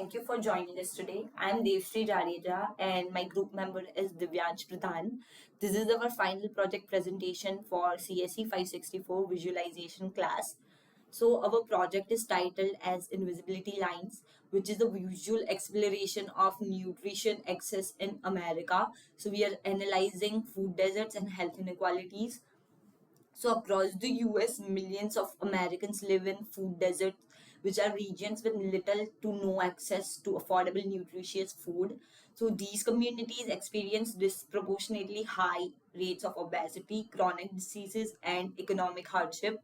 thank you for joining us today. I'm Devshri Jadeja and my group member is Divyansh Pradhan. This is our final project presentation for CSE 564 visualization class. So our project is titled as Invisibility Lines, which is the visual exploration of nutrition access in America. So we are analyzing food deserts and health inequalities. So, across the US, millions of Americans live in food deserts, which are regions with little to no access to affordable, nutritious food. So, these communities experience disproportionately high rates of obesity, chronic diseases, and economic hardship.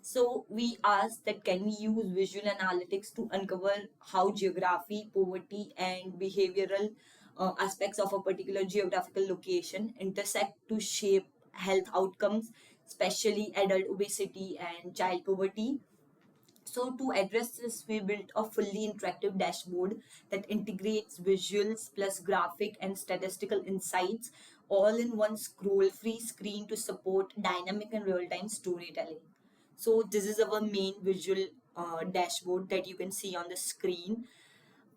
So, we asked that can we use visual analytics to uncover how geography, poverty, and behavioral aspects of a particular geographical location intersect to shape health outcomes, especially adult obesity and child poverty. So, to address this, we built a fully interactive dashboard that integrates visuals plus graphic and statistical insights all in one scroll free screen to support dynamic and real time storytelling. So, this is our main visual dashboard that you can see on the screen.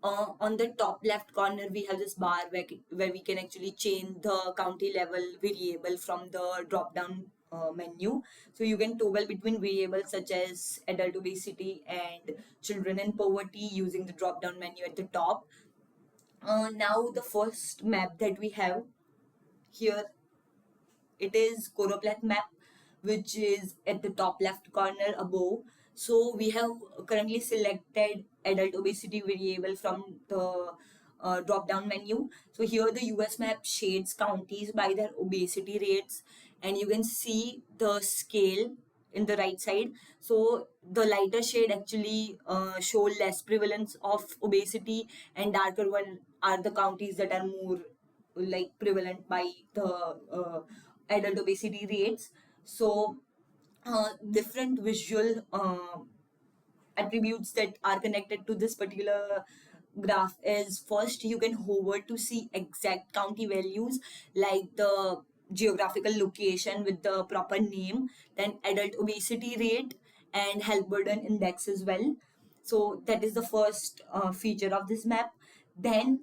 On the top left corner, we have this bar where we can actually change the county level variable from the drop down menu. So you can toggle between variables such as adult obesity and children in poverty using the drop down menu at the top. Now, the first map that we have here, it is Choropleth map, which is at the top left corner above. So we have currently selected adult obesity variable from the drop down menu. So here the US map shades counties by their obesity rates, and you can see the scale in the right side. So the lighter shade actually show less prevalence of obesity, and darker one are the counties that are more like prevalent by the adult obesity rates. So different visual attributes that are connected to this particular graph is first you can hover to see exact county values like the geographical location with the proper name, then adult obesity rate and health burden index as well. So that is the first feature of this map. Then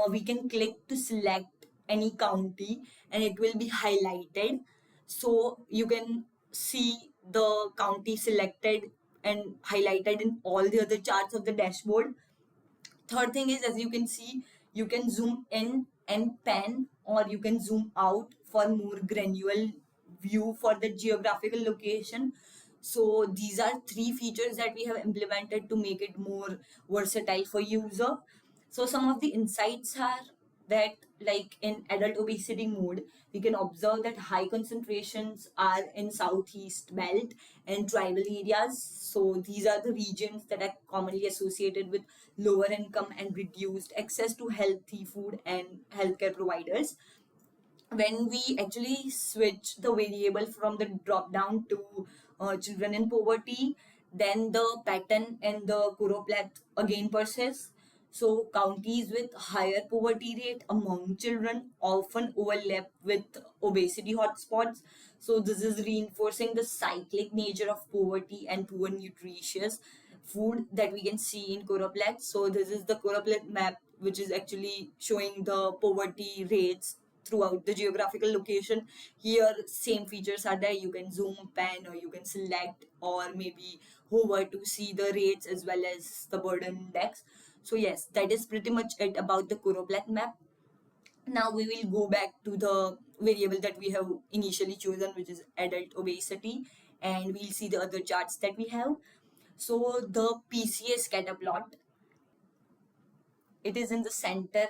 we can click to select any county and it will be highlighted, so you can see the county selected and highlighted in all the other charts of the dashboard. Third thing is, as you can see, you can zoom in and pan, or you can zoom out for more granular view for the geographical location. So these are three features that we have implemented to make it more versatile for user. So some of the insights are that, like in adult obesity mode, we can observe that high concentrations are in southeast belt and tribal areas. So these are the regions that are commonly associated with lower income and reduced access to healthy food and healthcare providers. When we actually switch the variable from the drop down to children in poverty, then the pattern in the Choropleth again persists. So counties with higher poverty rate among children often overlap with obesity hotspots. So this is reinforcing the cyclic nature of poverty and poor nutritious food that we can see in Choropleth. So this is the Choropleth map, which is actually showing the poverty rates throughout the geographical location. Here same features are there. You can zoom, pan, or you can select or maybe hover to see the rates as well as the burden index. So yes, that is pretty much it about the Choropleth map. Now we will go back to the variable that we have initially chosen, which is adult obesity, and we'll see the other charts that we have. So the PCA scatter plot, it is in the center,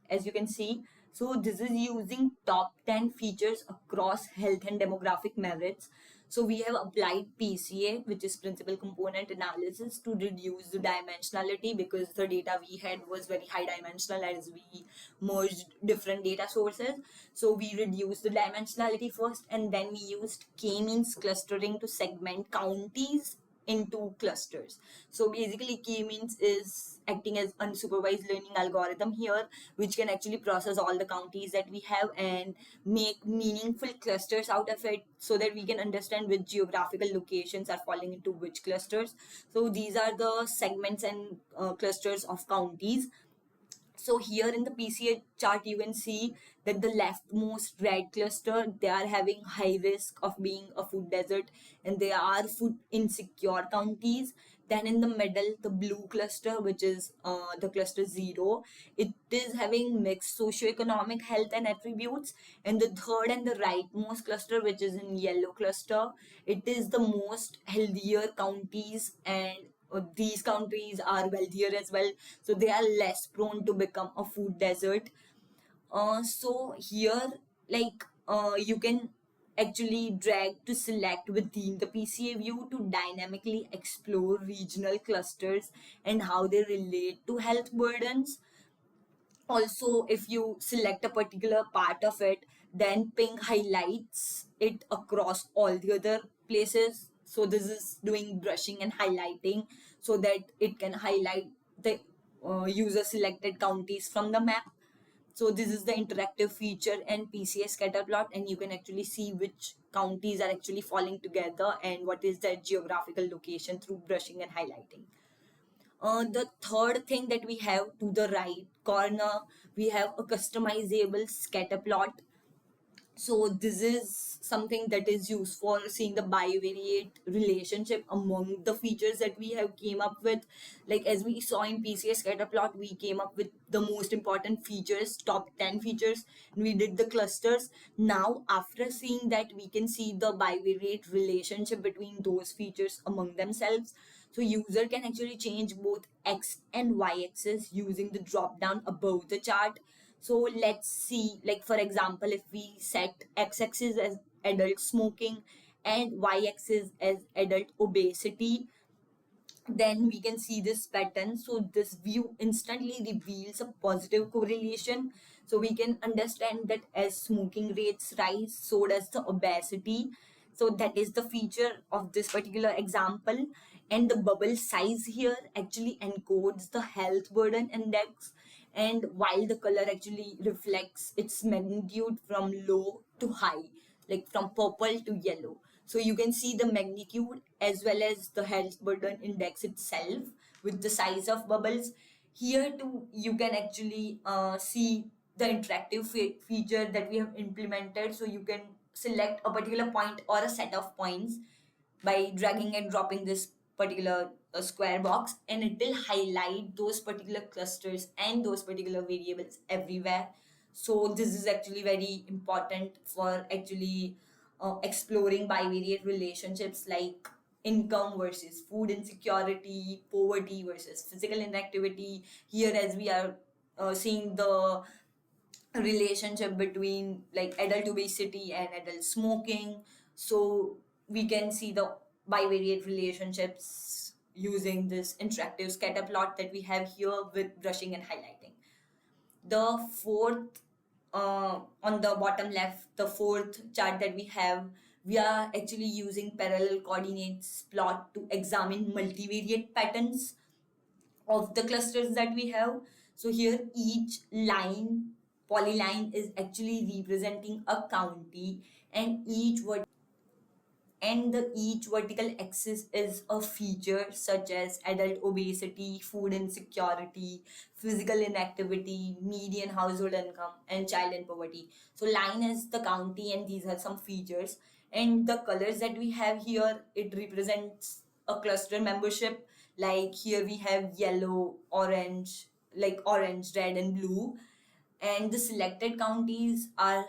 as you can see. So this is using top 10 features across health and demographic merits. So we have applied PCA, which is principal component analysis, to reduce the dimensionality because the data we had was very high dimensional as we merged different data sources. So we reduced the dimensionality first, and then we used k-means clustering to segment counties into clusters. So basically k-means is acting as unsupervised learning algorithm here, which can actually process all the counties that we have and make meaningful clusters out of it, so that we can understand which geographical locations are falling into which clusters. So these are the segments and clusters of counties. So here in the PCA chart, you can see that the leftmost red cluster, they are having high risk of being a food desert, and they are food insecure counties. Then in the middle, the blue cluster, which is the cluster 0, it is having mixed socioeconomic health and attributes. And the third and the rightmost cluster, which is in yellow cluster, it is the most healthier counties, and these countries are wealthier as well, so they are less prone to become a food desert. So here, you can actually drag to select within the PCA view to dynamically explore regional clusters and how they relate to health burdens. Also, if you select a particular part of it, then ping highlights it across all the other places. So this is doing brushing and highlighting, so that it can highlight the user selected counties from the map. So this is the interactive feature and PCA scatter plot, and you can actually see which counties are actually falling together and what is their geographical location through brushing and highlighting. The third thing that we have to the right corner, we have a customizable scatter plot. So this is something that is used for seeing the bivariate relationship among the features that we have came up with. Like as we saw in PCA scatter plot, we came up with the most important features, top 10 features, and we did the clusters. Now after seeing that, we can see the bivariate relationship between those features among themselves. So user can actually change both X and Y axis using the drop down above the chart. So let's see, like for example, if we set x-axis as adult smoking and y-axis as adult obesity, then we can see this pattern. So this view instantly reveals a positive correlation. So we can understand that as smoking rates rise, so does the obesity. So that is the feature of this particular example. And the bubble size here actually encodes the health burden index. And while the color actually reflects its magnitude from low to high, like from purple to yellow. So you can see the magnitude as well as the health burden index itself with the size of bubbles. Here too, you can actually see the interactive feature that we have implemented. So you can select a particular point or a set of points by dragging and dropping this particular square box, and it will highlight those particular clusters and those particular variables everywhere. So this is actually very important for actually exploring bivariate relationships like income versus food insecurity, poverty versus physical inactivity. Here, as we are seeing the relationship between like adult obesity and adult smoking, so we can see the bivariate relationships using this interactive scatter plot that we have here with brushing and highlighting. The fourth, on the bottom left, the fourth chart that we have, we are actually using parallel coordinates plot to examine multivariate patterns of the clusters that we have. So here each line, polyline, is actually representing a county, and each vertical axis is a feature such as adult obesity, food insecurity, physical inactivity, median household income, and child in poverty. So line is the county, and these are some features. And the colors that we have here, it represents a cluster membership. Like here we have yellow, orange, like orange, red, and blue. And the selected counties are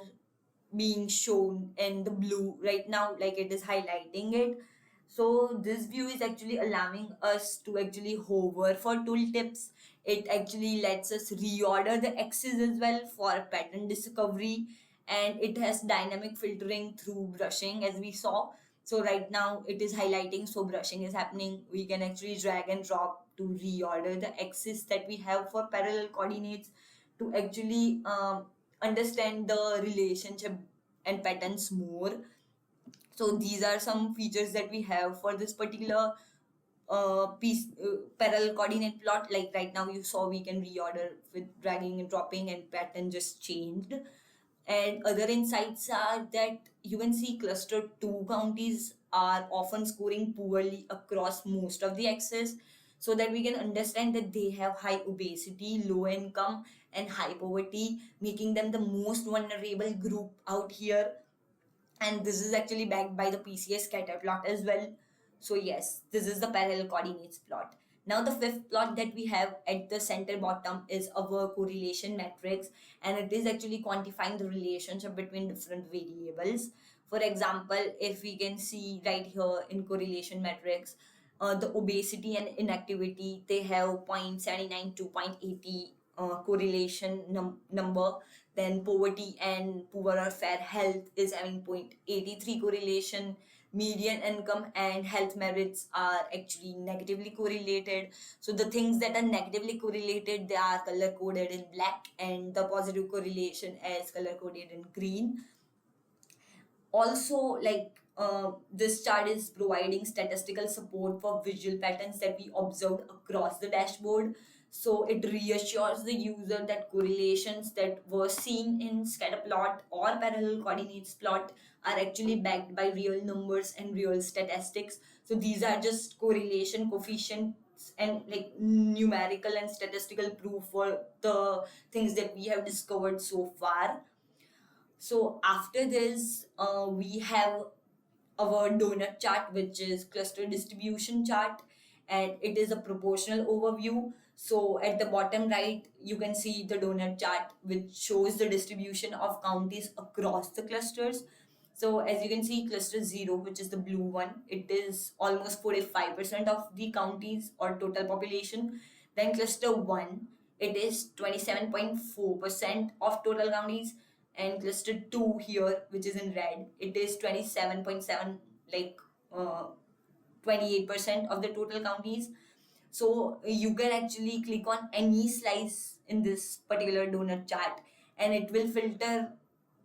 being shown in the blue right now, like it is highlighting it. So this view is actually allowing us to actually hover for tooltips. It actually lets us reorder the axes as well for pattern discovery, and it has dynamic filtering through brushing as we saw. So right now it is highlighting, so brushing is happening. We can actually drag and drop to reorder the axis that we have for parallel coordinates to actually understand the relationship and patterns more. So these are some features that we have for this particular parallel coordinate plot. Like right now you saw we can reorder with dragging and dropping, and pattern just changed. And other insights are that you can see cluster 2 counties are often scoring poorly across most of the axes, so that we can understand that they have high obesity, low income, and high poverty, making them the most vulnerable group out here. And this is actually backed by the PCA scatter plot as well. So yes, this is the parallel coordinates plot. Now the fifth plot that we have at the center bottom is our correlation matrix, and it is actually quantifying the relationship between different variables. For example, if we can see right here in correlation matrix, the obesity and inactivity, they have 0.79 to 0.80 correlation number. Then poverty and poor or fair health is having 0.83 correlation. Median income and health merits are actually negatively correlated. So the things that are negatively correlated, they are color coded in black, and the positive correlation is color coded in green. Also, this chart is providing statistical support for visual patterns that we observed across the dashboard. So it reassures the user that correlations that were seen in scatter plot or parallel coordinates plot are actually backed by real numbers and real statistics. So these are just correlation coefficients and like numerical and statistical proof for the things that we have discovered so far. So after this, we have our donut chart, which is cluster distribution chart, and it is a proportional overview. So at the bottom right, you can see the donut chart, which shows the distribution of counties across the clusters. So as you can see, cluster 0, which is the blue one, it is almost 45% of the counties or total population. Then cluster 1, it is 27.4% of total counties. And cluster 2 here, which is in red, it is 27.7, like 28% of the total counties. So you can actually click on any slice in this particular donut chart, and it will filter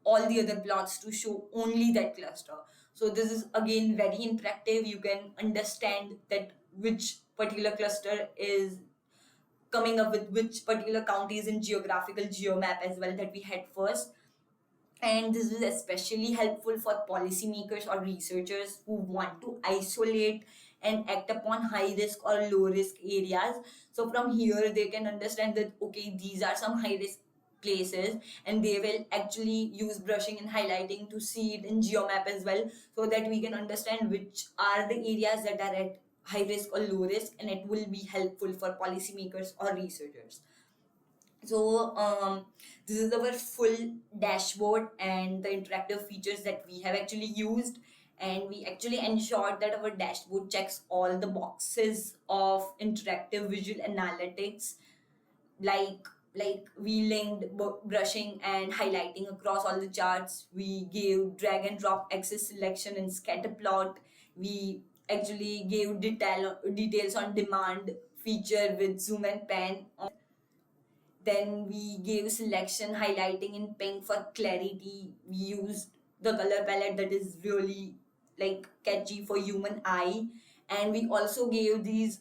all the other plots to show only that cluster. So this is again very interactive. You can understand that which particular cluster is coming up with which particular counties in geographical geomap as well that we had first. And this is especially helpful for policymakers or researchers who want to isolate and act upon high risk or low risk areas. So from here, they can understand that, okay, these are some high risk places, and they will actually use brushing and highlighting to see it in geomap as well, so that we can understand which are the areas that are at high risk or low risk, and it will be helpful for policymakers or researchers. So this is our full dashboard and the interactive features that we have actually used, and we actually ensured that our dashboard checks all the boxes of interactive visual analytics, like we linked brushing and highlighting across all the charts. We gave drag and drop axis selection in scatter plot. We actually gave details on demand feature with zoom and pan. Then we gave selection highlighting in pink for clarity. We used the color palette that is really like catchy for human eye. And we also gave these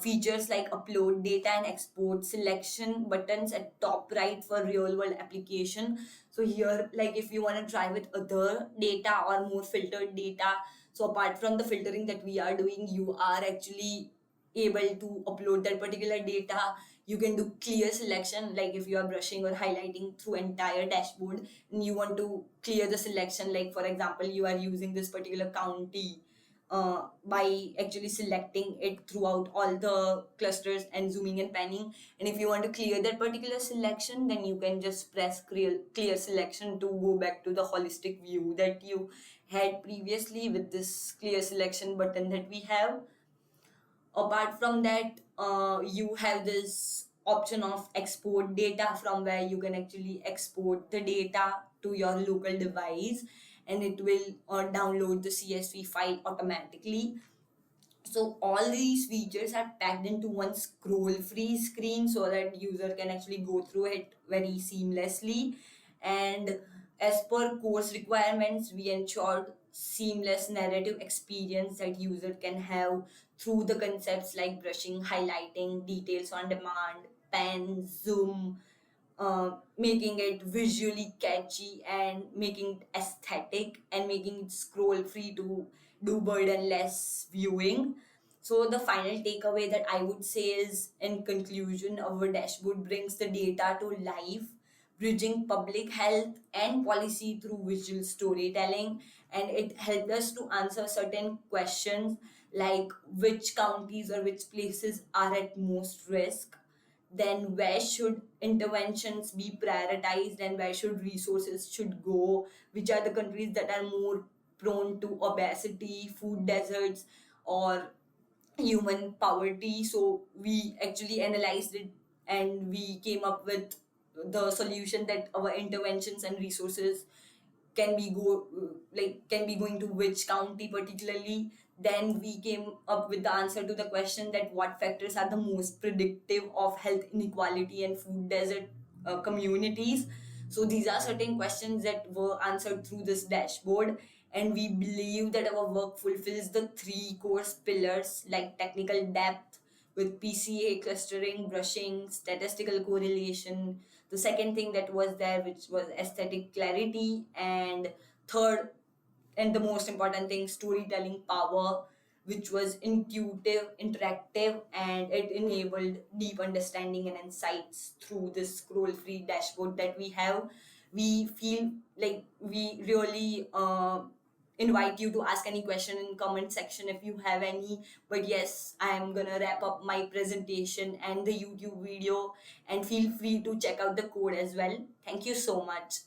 features like upload data and export selection buttons at top right for real world application. So here, like if you want to try with other data or more filtered data, so apart from the filtering that we are doing, you are actually able to upload that particular data. You can do clear selection, like if you are brushing or highlighting through entire dashboard and you want to clear the selection, like for example you are using this particular county by actually selecting it throughout all the clusters and zooming and panning. And if you want to clear that particular selection, then you can just press clear selection to go back to the holistic view that you had previously with this clear selection button that we have. Apart from that, you have this option of export data, from where you can actually export the data to your local device, and it will download the CSV file automatically. So all these features are packed into one scroll free screen, so that user can actually go through it very seamlessly. And as per course requirements, we ensured seamless narrative experience that user can have through the concepts like brushing, highlighting, details on demand, pen, zoom, making it visually catchy and making it aesthetic and making it scroll free to do burdenless viewing. So the final takeaway that I would say is, in conclusion, our dashboard brings the data to life, bridging public health and policy through visual storytelling, and it helped us to answer certain questions like which counties or which places are at most risk, then where should interventions be prioritized and where should resources should go, which are the countries that are more prone to obesity, food deserts, or human poverty. So we actually analyzed it and we came up with the solution that our interventions and resources can be going to which county particularly. Then we came up with the answer to the question that what factors are the most predictive of health inequality and food desert communities. So these are certain questions that were answered through this dashboard, and we believe that our work fulfills the three core pillars like technical depth with PCA clustering, brushing, statistical correlation. The second thing that was there, which was aesthetic clarity, and third, and the most important thing, storytelling power, which was intuitive, interactive, and it enabled deep understanding and insights through this scroll free dashboard that we have. We feel like we really invite you to ask any question in comment section if you have any. But yes, I am gonna wrap up my presentation and the YouTube video, and feel free to check out the code as well. Thank you so much.